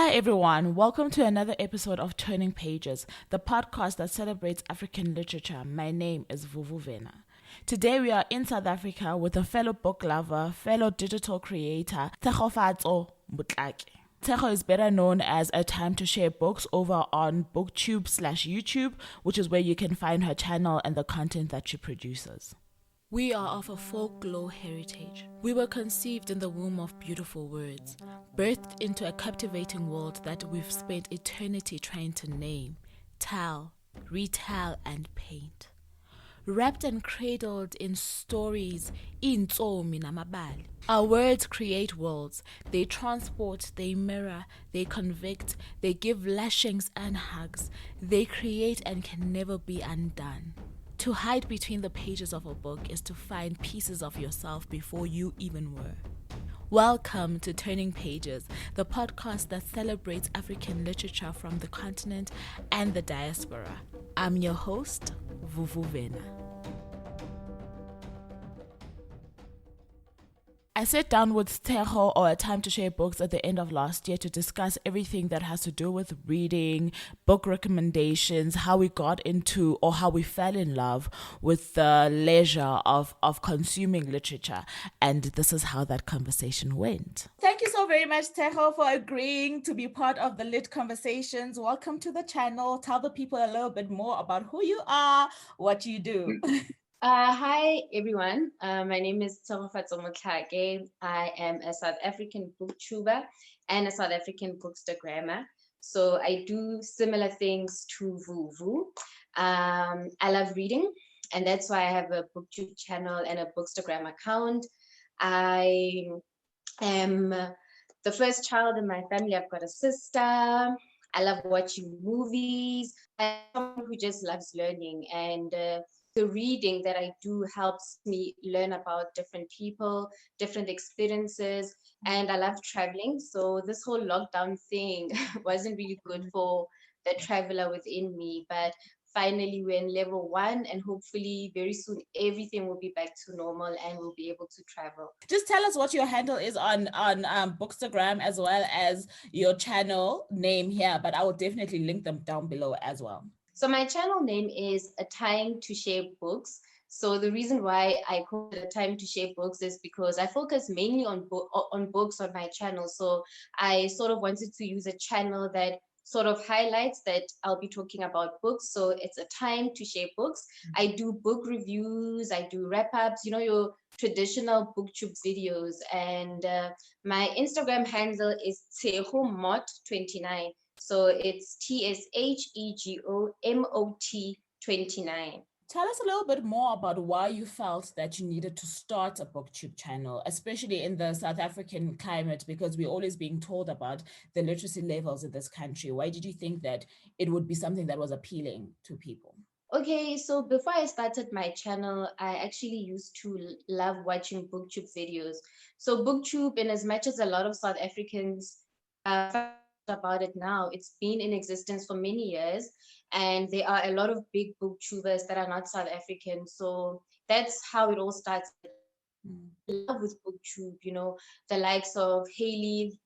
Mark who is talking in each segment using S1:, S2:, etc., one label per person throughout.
S1: Hi everyone, welcome to another episode of Turning Pages, the podcast that celebrates African literature. My name is Vuvu Vena. Today we are in South Africa with a fellow book lover, fellow digital creator, Tshegofatso Motlhake. Tshego is better known as A Time to Share Books over on BookTube/YouTube, which is where you can find her channel and the content that she produces. We are of a folklore heritage. We were conceived in the womb of beautiful words, birthed into a captivating world that we've spent eternity trying to name, tell, retell, and paint. Wrapped and cradled in stories, intsomi namabali. Our words create worlds. They transport, they mirror, they convict, they give lashings and hugs. They create and can never be undone. To hide between the pages of a book is to find pieces of yourself before you even were. Welcome to Turning Pages, the podcast that celebrates African literature from the continent and the diaspora. I'm your host, Vuvu Vena. I sat down with Tshego, or A Time to Share Books, at the end of last year to discuss everything that has to do with reading, book recommendations, how we got into or how we fell in love with the leisure of consuming literature. And this is how that conversation went. Thank you so very much, Tshego, for agreeing to be part of the Lit Conversations. Welcome to the channel. Tell the people a little bit more about who you are, what you do.
S2: Hi everyone, my name is Tshegofatso Motlhake. I am a South African booktuber and a South African bookstagrammer. So I do similar things to Vuvu. I love reading, and that's why I have a BookTube channel and a Bookstagram account. I am the first child in my family. I've got a sister. I love watching movies. I'm someone who just loves learning, and the reading that I do helps me learn about different people, different experiences, and I love traveling. So this whole lockdown thing wasn't really good for the traveler within me, but finally we're in level 1, and hopefully very soon everything will be back to normal and we'll be able to travel.
S1: Just tell us what your handle is on Bookstagram, as well as your channel name here, but I will definitely link them down below as well.
S2: So my channel name is A Time to Share Books. So the reason why I call it A Time to Share Books is because I focus mainly on books on my channel. So I sort of wanted to use a channel that sort of highlights that I'll be talking about books. So it's A Time to Share Books. I do book reviews, I do wrap-ups, you know, your traditional BookTube videos. And my Instagram handle is TshegoMot29. So it's TSHEGOMOT 29.
S1: Tell us a little bit more about why you felt that you needed to start a BookTube channel, especially in the South African climate, because we're always being told about the literacy levels in this country. Why did you think that it would be something that was appealing to people?
S2: Okay, so before I started my channel, I actually used to love watching BookTube videos. So BookTube, in as much as a lot of South Africans about it now, it's been in existence for many years, and there are a lot of big booktubers that are not South African. So that's how it all started. Love with BookTube, you know, the likes of Haley.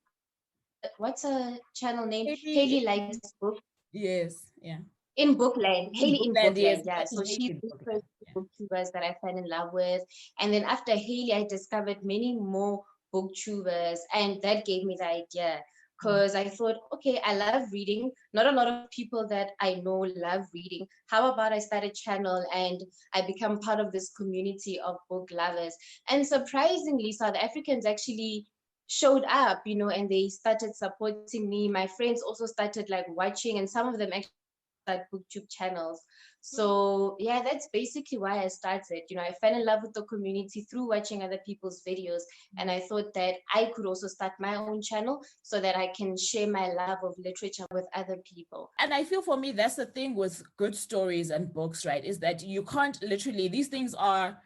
S2: What's her channel name? Haley likes book.
S1: Yes, yeah.
S2: In Bookland, Haley in Bookland,
S1: yes.
S2: yeah. So she's the first booktubers that I fell in love with. And then after Haley, I discovered many more booktubers, and that gave me the idea. Because I thought, okay, I love reading. Not a lot of people that I know love reading. How about I start a channel and I become part of this community of book lovers? And surprisingly, South Africans actually showed up, you know, and they started supporting me. My friends also started like watching, and some of them actually started BookTube channels. So yeah, that's basically why I started. You know, I fell in love with the community through watching other people's videos, and I thought that I could also start my own channel so that I can share my love of literature with other people.
S1: And I feel for me, that's the thing with good stories and books, right? Is that you can't literally, these things are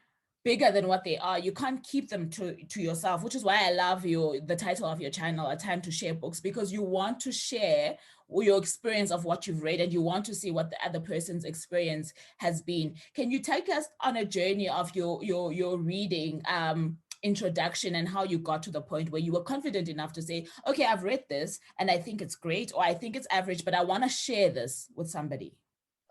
S1: bigger than what they are. You can't keep them to yourself, which is why I love the title of your channel, A Time to Share Books, because you want to share your experience of what you've read, and you want to see what the other person's experience has been. Can you take us on a journey of your reading introduction and how you got to the point where you were confident enough to say, okay, I've read this and I think it's great, or I think it's average, but I want to share this with somebody.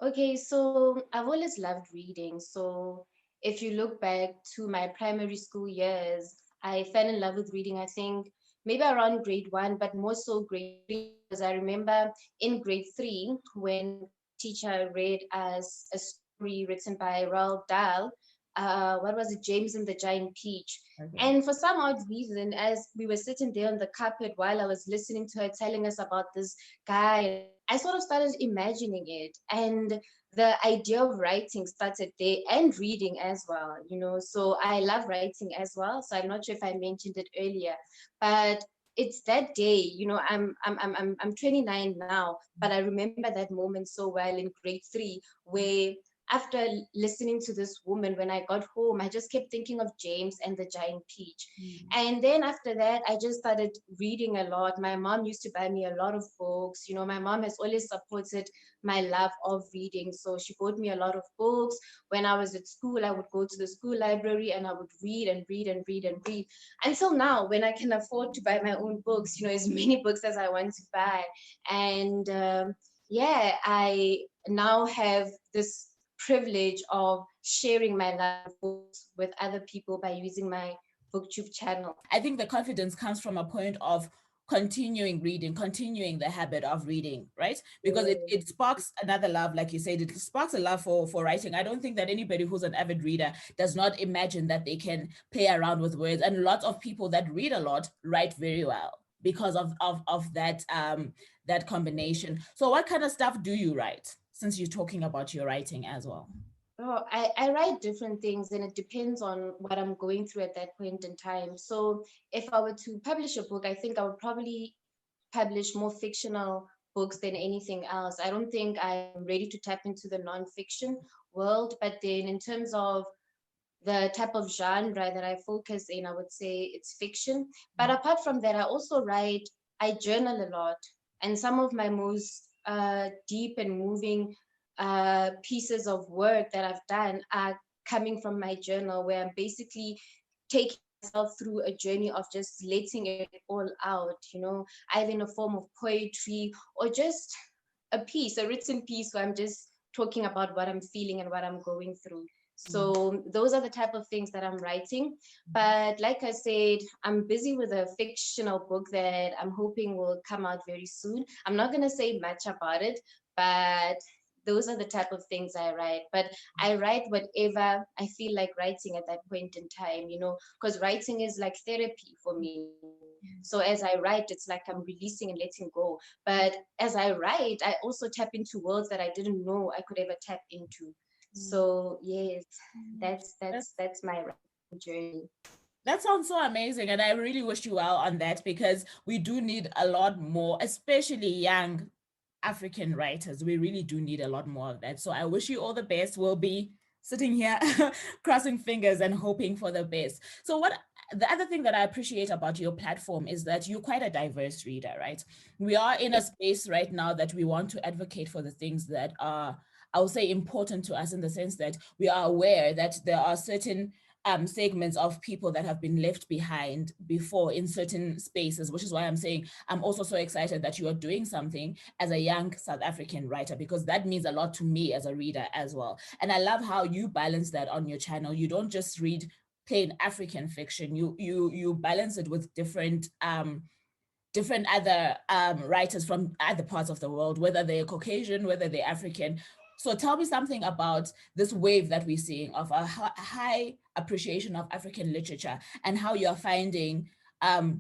S2: Okay, so I've always loved reading. So if you look back to my primary school years, I fell in love with reading, I think maybe around grade one, but more so grade three, because I remember in grade three when teacher read us a story written by Roald Dahl, what was it, James and the Giant Peach.
S1: Okay.
S2: And for some odd reason, as we were sitting there on the carpet while I was listening to her telling us about this guy, I sort of started imagining it. And the idea of writing started there, and reading as well, you know. So I love writing as well. So I'm not sure if I mentioned it earlier, but it's that day, you know. I'm 29 now, but I remember that moment so well in grade three, where after listening to this woman, when I got home, I just kept thinking of James and the Giant Peach. And then after that, I just started reading a lot. My mom used to buy me a lot of books. You know, my mom has always supported my love of reading. So she bought me a lot of books. When I was at school, I would go to the school library and I would read and read and read and read until now, when I can afford to buy my own books, you know, as many books as I want to buy. And yeah, I now have this privilege of sharing my love of books with other people by using my BookTube channel.
S1: I think the confidence comes from a point of continuing reading, continuing the habit of reading, right? Because it sparks another love, like you said, it sparks a love for writing. I don't think that anybody who's an avid reader does not imagine that they can play around with words. And lots of people that read a lot write very well because of that combination. So what kind of stuff do you write, since you're talking about your writing as well?
S2: Oh, I write different things, and it depends on what I'm going through at that point in time. So if I were to publish a book, I think I would probably publish more fictional books than anything else. I don't think I'm ready to tap into the nonfiction world, but then in terms of the type of genre that I focus in, I would say it's fiction. But apart from that, I also write, I journal a lot. And some of my most deep and moving pieces of work that I've done are coming from my journal, where I'm basically taking myself through a journey of just letting it all out, you know, either in a form of poetry or just a piece, a written piece where I'm just talking about what I'm feeling and what I'm going through. So those are the type of things that I'm writing. But like I said, I'm busy with a fictional book that I'm hoping will come out very soon. I'm not going to say much about it, but those are the type of things I write. But I write whatever I feel like writing at that point in time, you know, because writing is like therapy for me. So as I write, it's like I'm releasing and letting go. But as I write, I also tap into worlds that I didn't know I could ever tap into. So yes, that's my writing journey.
S1: That sounds so amazing. And I really wish you well on that, because we do need a lot more, especially young African writers. We really do need a lot more of that. So I wish you all the best. We'll be sitting here crossing fingers and hoping for the best. So the other thing that I appreciate about your platform is that you're quite a diverse reader, right? We are in a space right now that we want to advocate for the things that are, I would say, important to us, in the sense that we are aware that there are certain segments of people that have been left behind before in certain spaces, which is why I'm saying I'm also so excited that you are doing something as a young South African writer, because that means a lot to me as a reader as well. And I love how you balance that on your channel. You don't just read plain African fiction. You balance it with different other writers from other parts of the world, whether they're Caucasian, whether they're African. So tell me something about this wave that we're seeing of a high appreciation of African literature, and how you're finding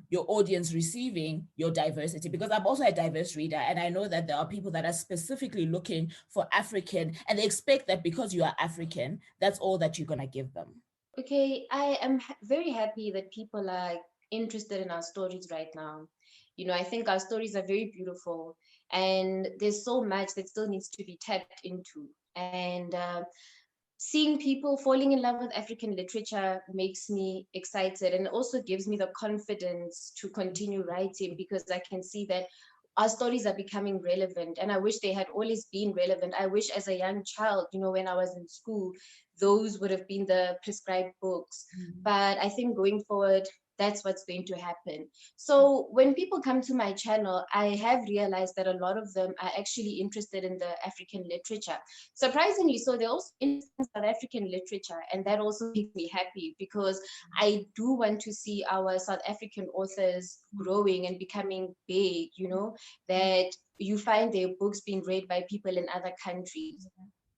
S1: your audience receiving your diversity. Because I'm also a diverse reader, and I know that there are people that are specifically looking for African, and they expect that because you are African, that's all that you're gonna give them.
S2: Okay, I am very happy that people are interested in our stories right now. You know, I think our stories are very beautiful, and there's so much that still needs to be tapped into. And seeing people falling in love with African literature makes me excited, and also gives me the confidence to continue writing, because I can see that our stories are becoming relevant, and I wish they had always been relevant. I wish as a young child, when I was in school, those would have been the prescribed books. But I think going forward, that's what's going to happen. So when people come to my channel, I have realized that a lot of them are actually interested in the African literature. Surprisingly, so they're also interested in South African literature, and that also makes me happy, because I do want to see our South African authors growing and becoming big, that you find their books being read by people in other countries.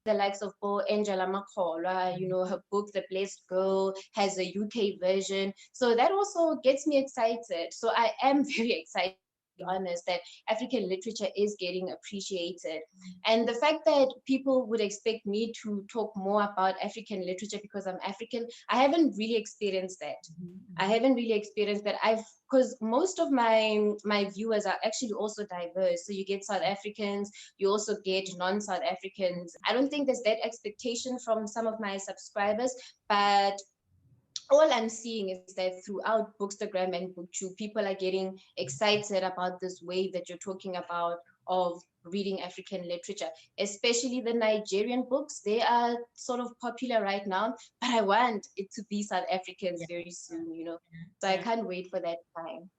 S2: The likes of Angela Makholwa, her book, The Blessed Girl, has a UK version. So that also gets me excited. So I am very excited, to be honest, that African literature is getting appreciated. And the fact that people would expect me to talk more about African literature because I'm African, I haven't really experienced that. Because most of my viewers are actually also diverse. So you get South Africans, you also get non-South Africans. I don't think there's that expectation from some of my subscribers, but all I'm seeing is that throughout Bookstagram and BookTube, people are getting excited about this wave that you're talking about of reading African literature, especially the Nigerian books. They are sort of popular right now, but I want it to be South Africans very soon, So I can't wait for that time.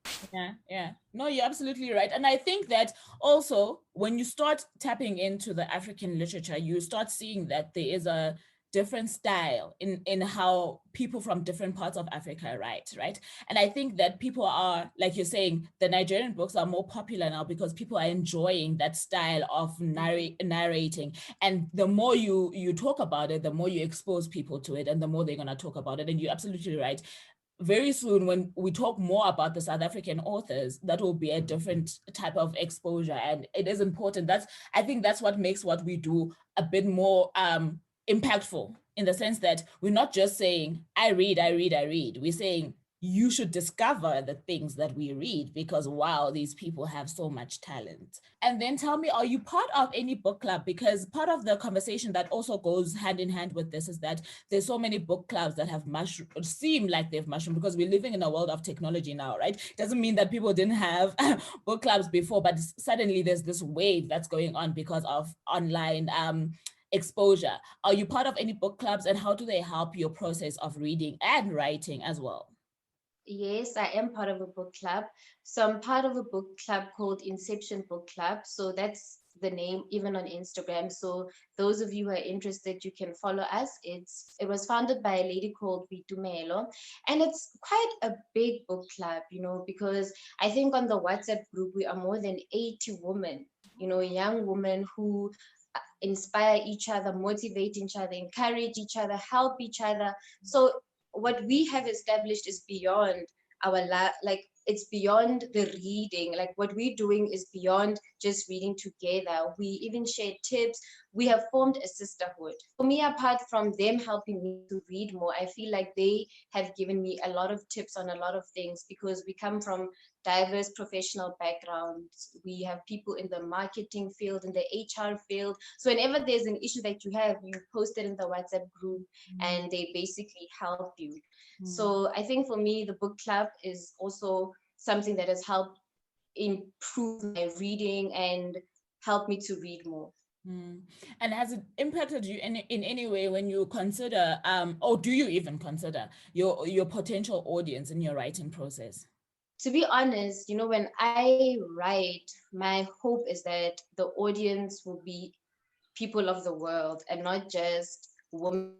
S1: Yeah. No, you're absolutely right. And I think that also when you start tapping into the African literature, you start seeing that there is a different style in how people from different parts of Africa write, right? And I think that people are, like you're saying, the Nigerian books are more popular now because people are enjoying that style of narrating. And the more you talk about it, the more you expose people to it, and the more they're going to talk about it. And you're absolutely right. Very soon, when we talk more about the South African authors, that will be a different type of exposure. And it is important. I think that's what makes what we do a bit more impactful, in the sense that we're not just saying, I read. We're saying, you should discover the things that we read, because wow, these people have so much talent. And then tell me, are you part of any book club? Because part of the conversation that also goes hand in hand with this is that there's so many book clubs that have seem like they've mushroomed, because we're living in a world of technology now, right? Doesn't mean that people didn't have book clubs before, but suddenly there's this wave that's going on because of online exposure. Are you part of any book clubs, and how do they help your process of reading and writing as well?
S2: Yes, I am part of a book club. So I'm part of a book club called Inception Book Club. So that's the name, even on Instagram. So those of you who are interested, you can follow us. It was founded by a lady called Vitumelo, and it's quite a big book club, because I think on the WhatsApp group we are more than 80 women, young women who inspire each other, motivate each other, encourage each other, help each other. So what we have established is beyond our it's beyond the reading. Like, what we're doing is beyond just reading together. We even share tips. We have formed a sisterhood. For me, apart from them helping me to read more, I feel like they have given me a lot of tips on a lot of things, because we come from diverse professional backgrounds. We have people in the marketing field, in the HR field. So whenever there's an issue that you have, you post it in the WhatsApp group, and they basically help you. So I think for me, the book club is also something that has helped improve my reading and help me to read more.
S1: And has it impacted you in any way when you consider, or do you even consider your potential audience in your writing process?
S2: To be honest, when I write, my hope is that the audience will be people of the world, and not just women,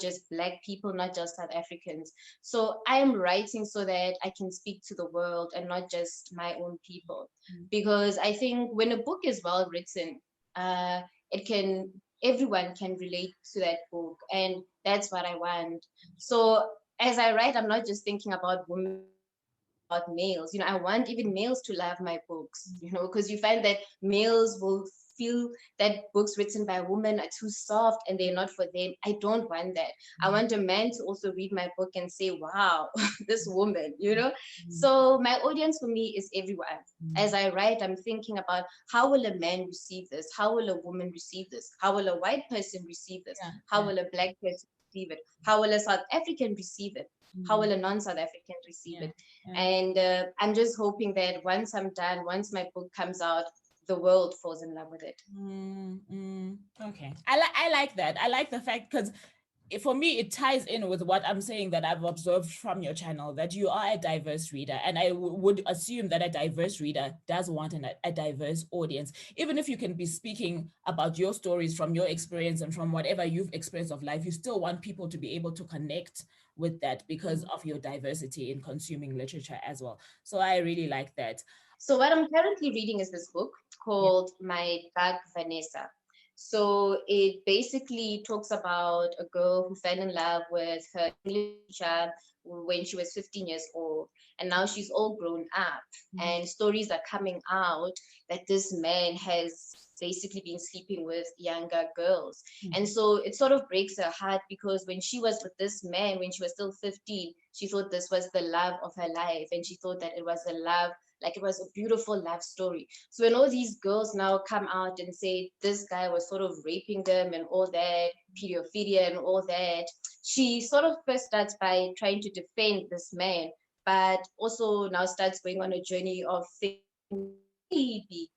S2: just Black people, not just South Africans. So I am writing so that I can speak to the world and not just my own people. Because I think when a book is well written, everyone can relate to that book, and that's what I want. So as I write, I'm not just thinking about women, about males. I want even males to love my books, because you find that males will feel that books written by women are too soft and they're not for them. I don't want that. I want a man to also read my book and say, wow, this woman, So my audience for me is everyone. As I write, I'm thinking about, how will a man receive this? How will a woman receive this? How will a white person receive this? How will a Black person receive it? How will a South African receive it? how will a non-South African receive it? And I'm just hoping that once I'm done, once my book comes out, the world falls in love with it.
S1: Okay, I like that. I like the fact, because for me, it ties in with what I'm saying that I've observed from your channel, that you are a diverse reader. And I would assume that a diverse reader does want a diverse audience. Even if you can be speaking about your stories from your experience and from whatever you've experienced of life, you still want people to be able to connect with that because of your diversity in consuming literature as well. So I really like that.
S2: So what I'm currently reading is this book called My Dark Vanessa. So it basically talks about a girl who fell in love with her English teacher when she was 15 years old. And now she's all grown up. And stories are coming out that this man has basically been sleeping with younger girls. And so it sort of breaks her heart, because when she was with this man, when she was still 15, she thought this was the love of her life. And she thought that it was a love, like it was a beautiful love story. So when all these girls now come out and say this guy was sort of raping them and all that, pedophilia and all that, she sort of first starts by trying to defend this man, but also now starts going on a journey of thinking, maybe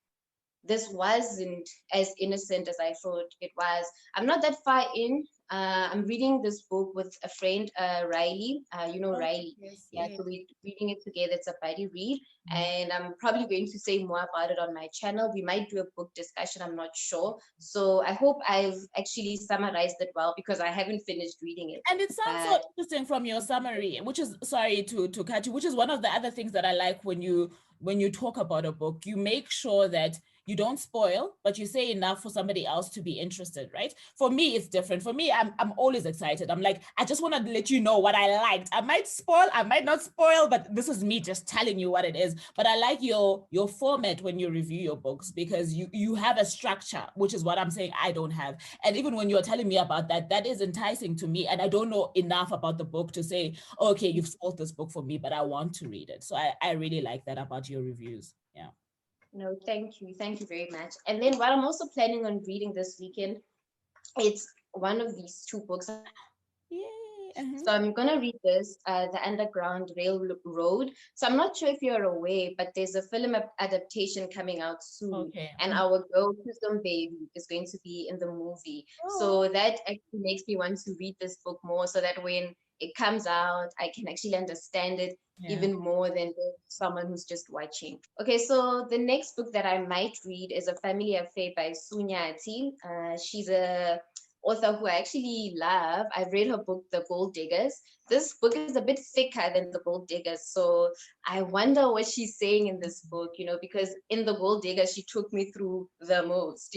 S2: this wasn't as innocent as I thought it was. I'm not that far in. I'm reading this book with a friend, Riley. Riley. So we're reading it together. It's a buddy read. And I'm probably going to say more about it on my channel. We might do a book discussion. I'm not sure. So I hope I've actually summarized it well, because I haven't finished reading it.
S1: And it sounds so interesting from your summary, which is, sorry to cut you, which is one of the other things that I like when you talk about a book. You make sure that you don't spoil, but you say enough for somebody else to be interested, right? For me, it's different. For me, I'm always excited. I'm like, I just want to let you know what I liked. I might spoil, I might not spoil, but this is me just telling you what it is. But I like your format when you review your books, because you have a structure, which is what I'm saying I don't have. And even when you're telling me about that, that is enticing to me. And I don't know enough about the book to say, okay, you've spoiled this book for me, but I want to read it. So I really like that about your reviews. Yeah.
S2: No, thank you. Thank you very much. And then what I'm also planning on reading this weekend, it's one of these two books.
S1: Yay.
S2: So I'm going to read this, The Underground Railroad. So I'm not sure if you're aware, but there's a film adaptation coming out soon.
S1: Okay.
S2: And our girl, Kusum Baby, is going to be in the movie. So that actually makes me want to read this book more, so that when it comes out, I can actually understand it even more than someone who's just watching. Okay, so the next book that I might read is A Family Affair by Sunyati. She's a author who I actually love. I've read her book, The Gold Diggers. This book is a bit thicker than The Gold Diggers, so I wonder what she's saying in this book, because in The Gold Diggers, she took me through the most,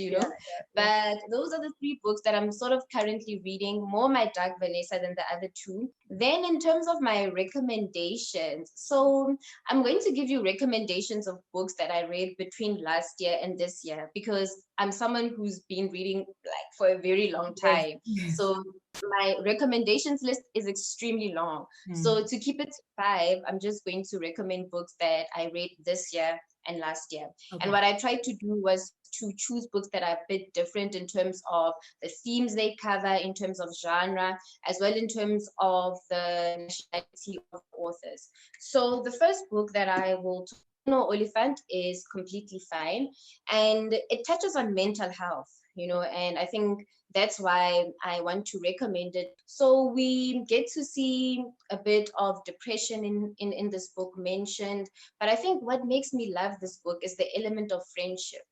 S2: But those are the three books that I'm sort of currently reading, more My Dark Vanessa than the other two. Then in terms of my recommendations, so I'm going to give you recommendations of books that I read between last year and this year, because I'm someone who's been reading like for a very long time. So my recommendations list is extremely long. So to keep it to 5, I'm just going to recommend books that I read this year and last year. And what I tried to do was to choose books that are a bit different in terms of the themes they cover, in terms of genre, as well in terms of the nationality of authors. So the first book that I will No Oliphant is Completely Fine, and it touches on mental health, and I think that's why I want to recommend it. So we get to see a bit of depression in this book mentioned, but I think what makes me love this book is the element of friendship.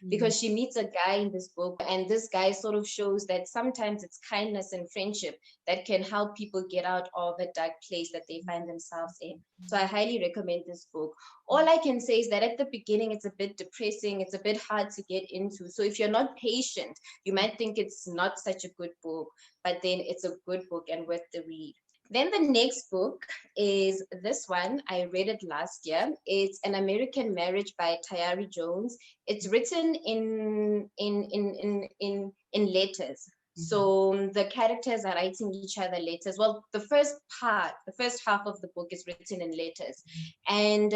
S2: Because she meets a guy in this book, and this guy sort of shows that sometimes it's kindness and friendship that can help people get out of a dark place that they find themselves in. So I highly recommend this book. All I can say is that at the beginning, it's a bit depressing. It's a bit hard to get into. So if you're not patient, you might think it's not such a good book, but then it's a good book and worth the read. Then the next book is this one. I read it last year. It's An American Marriage by Tayari Jones. It's written in letters. So the characters are writing each other letters. Well, the first half of the book is written in letters. And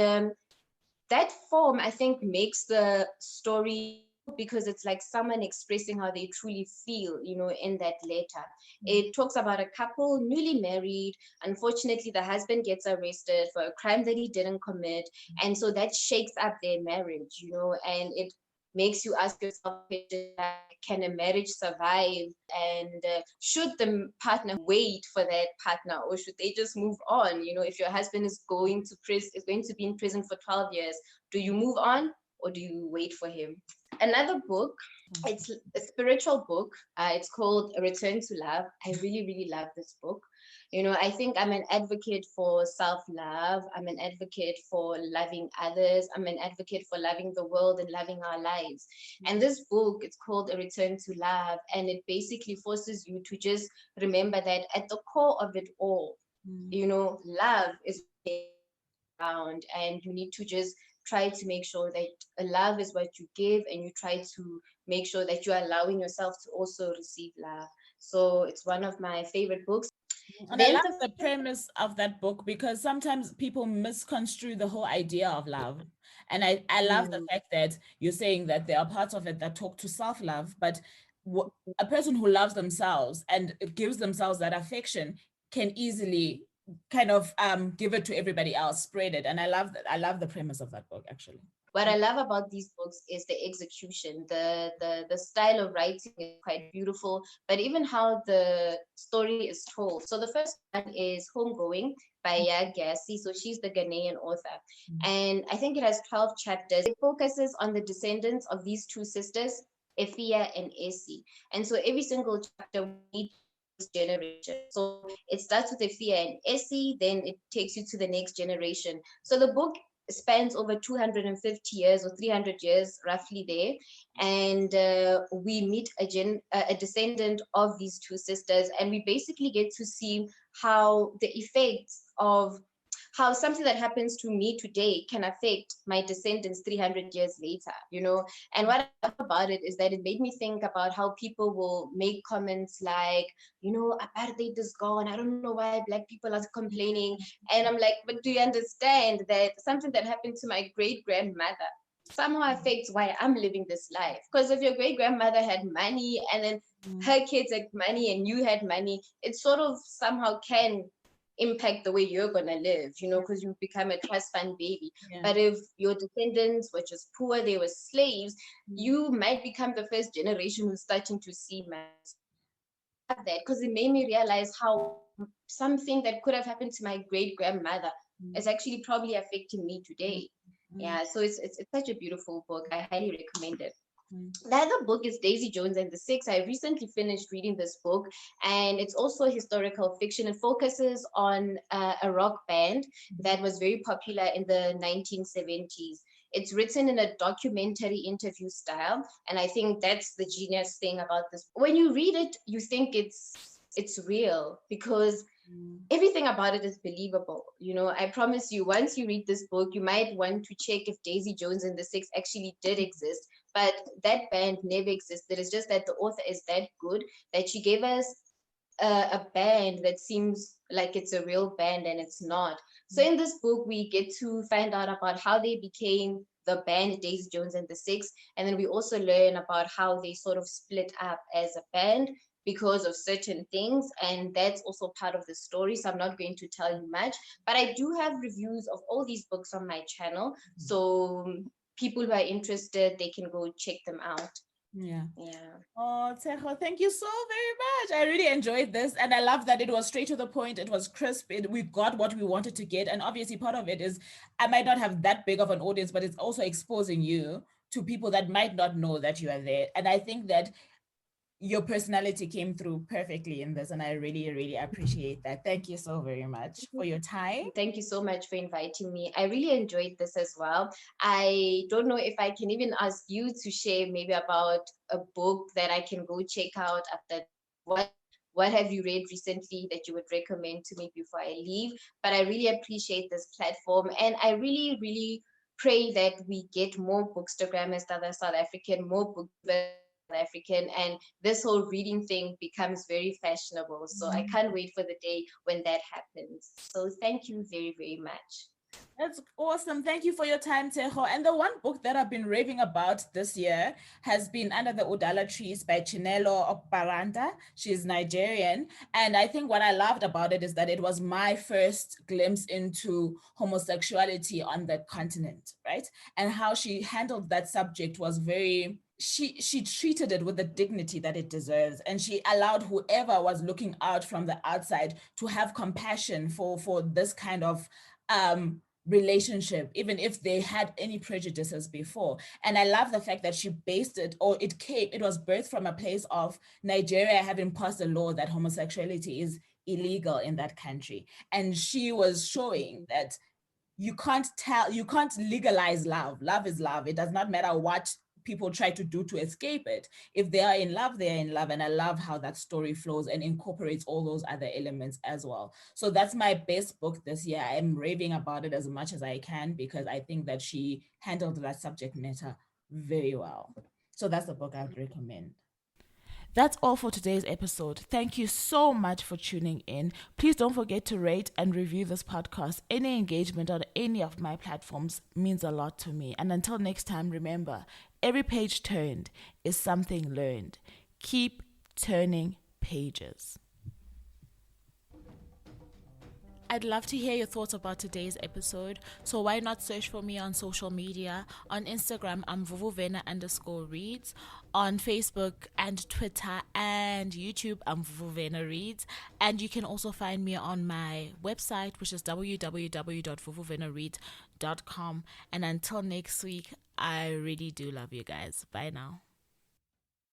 S2: that form, I think, makes the story because it's like someone expressing how they truly feel, in that letter. It talks about a couple newly married. Unfortunately, the husband gets arrested for a crime that he didn't commit. And so that shakes up their marriage, and it makes you ask yourself questions like, can a marriage survive? And should the partner wait for that partner, or should they just move on? If your husband is going to be in prison for 12 years, do you move on or do you wait for him? Another book, it's a spiritual book. It's called A Return to Love. I really, really love this book. I think I'm an advocate for self-love. I'm an advocate for loving others. I'm an advocate for loving the world and loving our lives. And this book, it's called A Return to Love. And it basically forces you to just remember that at the core of it all, love is around, and you need to just try to make sure that love is what you give, and you try to make sure that you're allowing yourself to also receive love. So it's one of my favorite books.
S1: And I love the premise of that book, because sometimes people misconstrue the whole idea of love. And I love the fact that you're saying that there are parts of it that talk to self-love, but a person who loves themselves and gives themselves that affection can easily kind of give it to everybody else, spread it. And I love that. I love the premise of that book, actually.
S2: What I love about these books is the execution. The style of writing is quite beautiful, but even how the story is told. So the first one is Homegoing by Ya Gyasi. So she's the Ghanaian author. And I think it has 12 chapters. It focuses on the descendants of these two sisters, Efia and Essie. And so every single chapter we generation. So it starts with Efia and Essie, then it takes you to the next generation. So the book spans over 250 years or 300 years roughly there, and we meet a descendant of these two sisters, and we basically get to see how the effects of how something that happens to me today can affect my descendants 300 years later, And what I love about it is that it made me think about how people will make comments like, apartheid is gone. I don't know why black people are complaining. And I'm like, but do you understand that something that happened to my great-grandmother somehow affects why I'm living this life? Because if your great-grandmother had money and then her kids had money and you had money, it sort of somehow can impact the way you're gonna live, because you become a trust fund baby. But if your descendants were just poor, they were slaves, you might become the first generation who's starting to see that, because it made me realize how something that could have happened to my great-grandmother is actually probably affecting me today. Yeah, so it's such a beautiful book. I highly recommend it. The other book is Daisy Jones and the Six. I recently finished reading this book, and it's also historical fiction. It focuses on a rock band that was very popular in the 1970s. It's written in a documentary interview style, and I think that's the genius thing about this. When you read it, you think it's real, because everything about it is believable. I promise you, once you read this book, you might want to check if Daisy Jones and the Six actually did exist. But that band never existed. It's just that the author is that good that she gave us a band that seems like it's a real band, and it's not. So in this book, we get to find out about how they became the band Daisy Jones and the Six. And then we also learn about how they sort of split up as a band because of certain things, and that's also part of the story, so I'm not going to tell you much. But I do have reviews of all these books on my channel, so people who are interested, they can go check them out.
S1: Yeah. Oh, Tshego, thank you so very much. I really enjoyed this, and I love that it was straight to the point. It was crisp. We got what we wanted to get, and obviously part of it is I might not have that big of an audience, but it's also exposing you to people that might not know that you are there. And I think that your personality came through perfectly in this, and I really, really appreciate that. Thank you so very much for your time.
S2: Thank you so much for inviting me. I really enjoyed this as well. I don't know if I can even ask you to share maybe about a book that I can go check out after. What have you read recently that you would recommend to me before I leave? But I really appreciate this platform, and I really, really pray that we get more bookstagrammers that are South African, more booktubers African, and this whole reading thing becomes very fashionable. So I can't wait for the day when that happens. So thank you very, very much.
S1: That's awesome. Thank you for your time, Tshego. And the one book that I've been raving about this year has been Under the Udala Trees by Chinelo Okparanta. She's Nigerian. And I think what I loved about it is that it was my first glimpse into homosexuality on the continent, right? And how she handled that subject was very she treated it with the dignity that it deserves, and she allowed whoever was looking out from the outside to have compassion for this kind of relationship, even if they had any prejudices before. And I love the fact that she based it, or it was birthed from a place of Nigeria having passed a law that homosexuality is illegal in that country. And she was showing that you can't legalize love. Love is love. It does not matter what people try to do to escape it. If they are in love, they are in love. And I love how that story flows and incorporates all those other elements as well. So that's my best book this year. I am raving about it as much as I can because I think that she handled that subject matter very well. So that's the book I would recommend. That's all for today's episode. Thank you so much for tuning in. Please don't forget to rate and review this podcast. Any engagement on any of my platforms means a lot to me. And until next time, remember, every page turned is something learned. Keep turning pages. I'd love to hear your thoughts about today's episode, so why not search for me on social media? On Instagram, I'm Vuvuvena_reads. On Facebook and Twitter and YouTube, I'm Vuvuvena_reads. And you can also find me on my website, which is www.vuvuvenareads.com. And until next week, I really do love you guys. Bye now.